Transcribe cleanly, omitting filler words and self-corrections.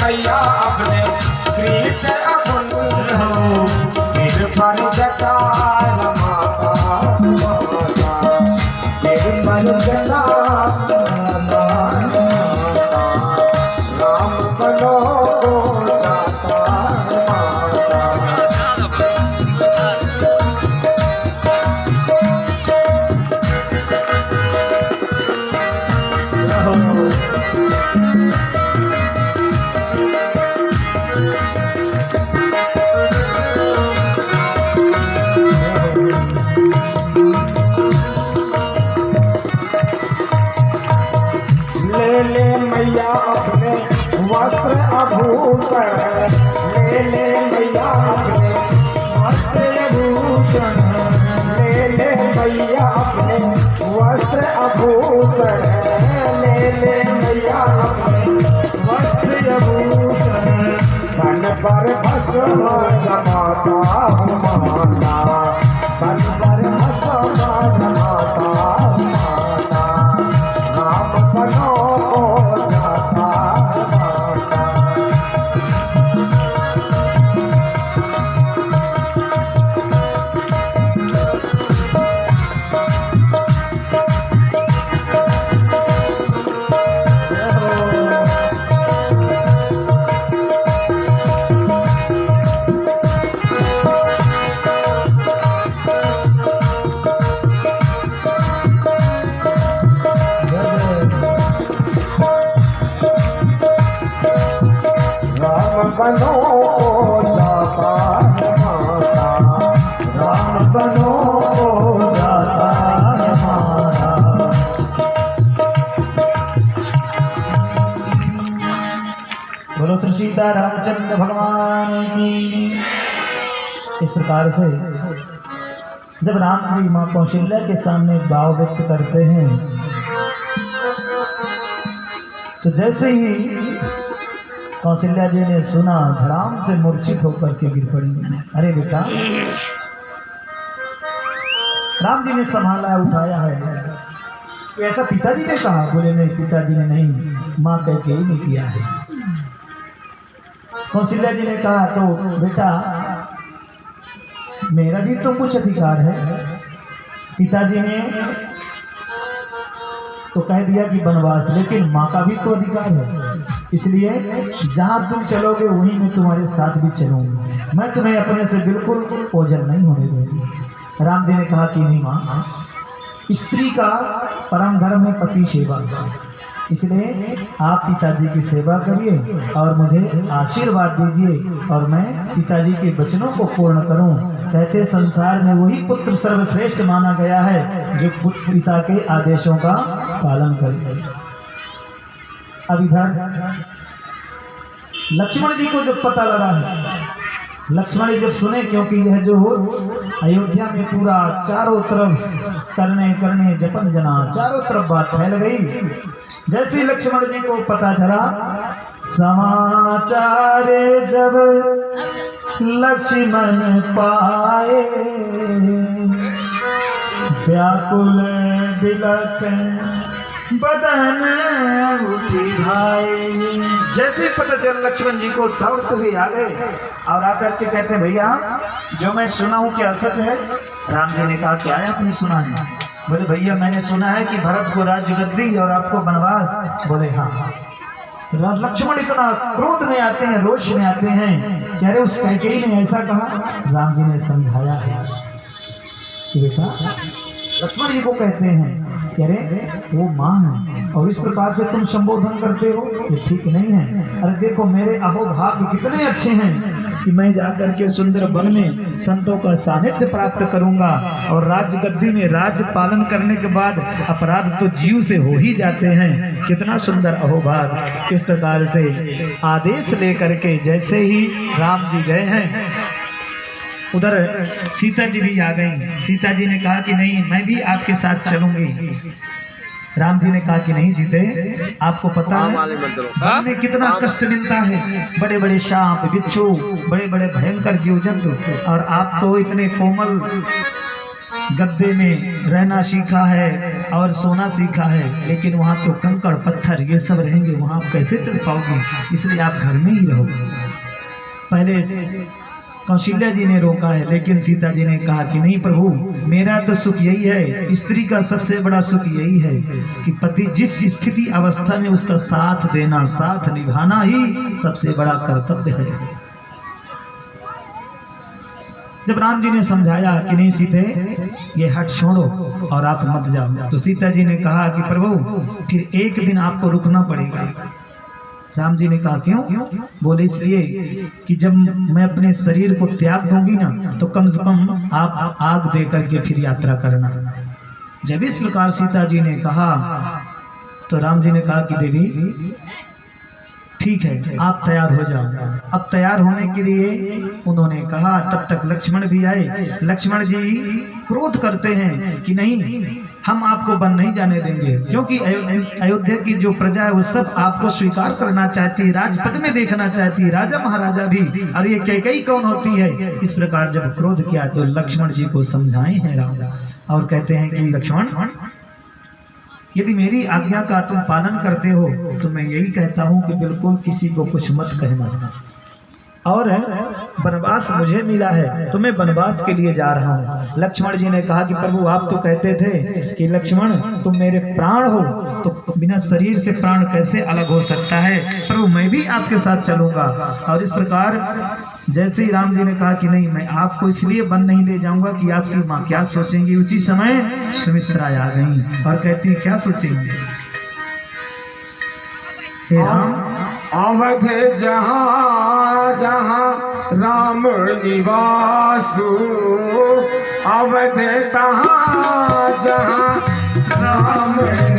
मैया अपने कृत अकुंड हो सिर पर जटा माता सिर पर जटा राम बनो को जाता ले मैया अपने वस्त्र आभूषण ले मैया अपने वस्त्र आभूषण ले मैया अपने वस्त्र आभूषण ले मैया अपने वस्त्र आभूषण तन पर भस्म जमाता हूँ माता तन पर भस्म जमाता माता राम बनो बनो को जाता माता राम बनो को जाता माता। बोलो श्री सीता रामचंद्र भगवान की। इस प्रकार से जब राम जी माँ कौशल्या के सामने भाव व्यक्त करते हैं तो जैसे ही कौशल्या जी ने सुना धड़ाम से मूर्छित होकर के गिर पड़ी। अरे बेटा, राम जी ने संभाला उठाया है तो ऐसा पिताजी ने कहा? बोले नहीं, पिताजी ने नहीं, माँ कह के ही नहीं किया है। कौशल्या जी ने कहा तो बेटा मेरा भी तो कुछ अधिकार है। पिताजी ने तो कह दिया कि वनवास, लेकिन माँ का भी तो अधिकार है, इसलिए जहाँ तुम चलोगे वहीं मैं तुम्हारे साथ भी चलूंगा। मैं तुम्हें अपने से बिल्कुल ओझल नहीं होने दूंगी। राम जी ने कहा कि नहीं माँ, स्त्री का परम धर्म है पति सेवा, इसलिए आप पिताजी की सेवा करिए और मुझे आशीर्वाद दीजिए और मैं पिताजी के वचनों को पूर्ण करूं। कहते संसार में वही पुत्र सर्वश्रेष्ठ माना गया है जो पिता के आदेशों का पालन करे। अब इधर लक्ष्मण जी को जब पता लगा है, लक्ष्मण जी जब सुने, क्योंकि यह जो अयोध्या में पूरा चारों तरफ करने जपन जना चारों तरफ बात फैल गई। जैसे लक्ष्मण जी को पता चला, समाचार जब लक्ष्मण पाए व्याकुल बिलख बदन उठी भाई। जैसे पता चला लक्ष्मण जी को दौड़ते हुए आ गए और आकर के कहते हैं भैया जो मैं सुना हूँ क्या सच है? राम जी ने कहा क्या है आपने सुना है? बोले भैया मैंने सुना है कि भरत को राज्य गद्दी और आपको वनवास। बोले हाँ। लक्ष्मण इतना क्रोध में आते हैं, रोष में आते हैं कि अरे उस कैकेयी ने ऐसा कहा। राम जी ने समझाया है कि बेटा लक्ष्मण जी को कहते हैं कि अरे वो माँ है और इस प्रकार से तुम संबोधन करते हो, ये ठीक नहीं है। अरे देखो मेरे अहोभाग्य कितने अच्छे हैं कि मैं जाकर के सुंदर वन में संतों का सानिध्य प्राप्त करूंगा और राज्य गद्दी में राज्य पालन करने के बाद अपराध तो जीव से हो ही जाते हैं। कितना सुंदर अहोभाग्य। इस प्रकार से आदेश लेकर के जैसे ही राम जी गए हैं, उधर सीता जी भी आ गई। सीता जी ने कहा कि नहीं मैं भी आपके साथ चलूंगी। राम जी ने कहा कि नहीं सीते, आपको पता है हमें कितना कष्ट मिलता है, बड़े बड़े सांप बिच्छू, बड़े बड़े भयंकर जीव जंतु, और आप तो इतने कोमल गद्दे में रहना सीखा है और सोना सीखा है, लेकिन वहाँ तो कंकड़ पत्थर ये सब रहेंगे, वहाँ आप कैसे चल पाओगे? इसलिए आप घर में ही रहो। पहले कौशल्या जी ने रोका है, लेकिन सीता जी ने कहा कि नहीं प्रभु, मेरा तो सुख यही है, स्त्री का सबसे बड़ा सुख यही है कि पति जिस स्थिति अवस्था में उसका साथ देना, साथ निभाना ही सबसे बड़ा कर्तव्य है। जब राम जी ने समझाया कि नहीं सीते, ये हट छोड़ो और आप मत जाओ, तो सीता जी ने कहा कि प्रभु फिर एक दिन आपको रुकना पड़ेगा। राम जी ने कहा क्यों? बोले इसलिए कि जब मैं अपने शरीर को त्याग दूंगी ना, तो कम से कम आप आग दे करके फिर यात्रा करना। जब इस प्रकार सीता जी ने कहा तो राम जी ने कहा कि देवी ठीक है, आप तैयार हो जाओ। अब तैयार होने के लिए उन्होंने कहा, तब तक लक्ष्मण भी आए। लक्ष्मण जी क्रोध करते हैं कि नहीं, हम आपको वन नहीं जाने देंगे, क्योंकि अयोध्या की जो प्रजा है वो सब आपको स्वीकार करना चाहती है, राजपद में देखना चाहती है, राजा महाराजा भी, और ये कैकई कौन होती है? इस प्रकार जब क्रोध किया तो लक्ष्मण जी को समझाए हैं राम, और कहते हैं कि लक्ष्मण, यदि मेरी आज्ञा का तुम पालन करते हो तो मैं यही कहता हूं कि बिल्कुल किसी को कुछ मत कहना, और वनवास मुझे मिला है तो मैं वनवास के लिए जा रहा हूँ। लक्ष्मण जी ने कहा कि प्रभु आप तो कहते थे कि लक्ष्मण तुम मेरे प्राण हो, तो बिना शरीर से प्राण कैसे अलग हो सकता है? प्रभु मैं भी आपके साथ चलूंगा। और इस प्रकार जैसे ही राम जी ने कहा कि नहीं, मैं आपको इसलिए वन नहीं ले जाऊंगा कि आपकी माँ क्या सोचेंगी, उसी समय सुमित्रा आ गई और कहती है क्या सोचेंगी? हे राम, अवध जहाँ जहाँ राम निवासु, अवध तहाँ जहाँ राम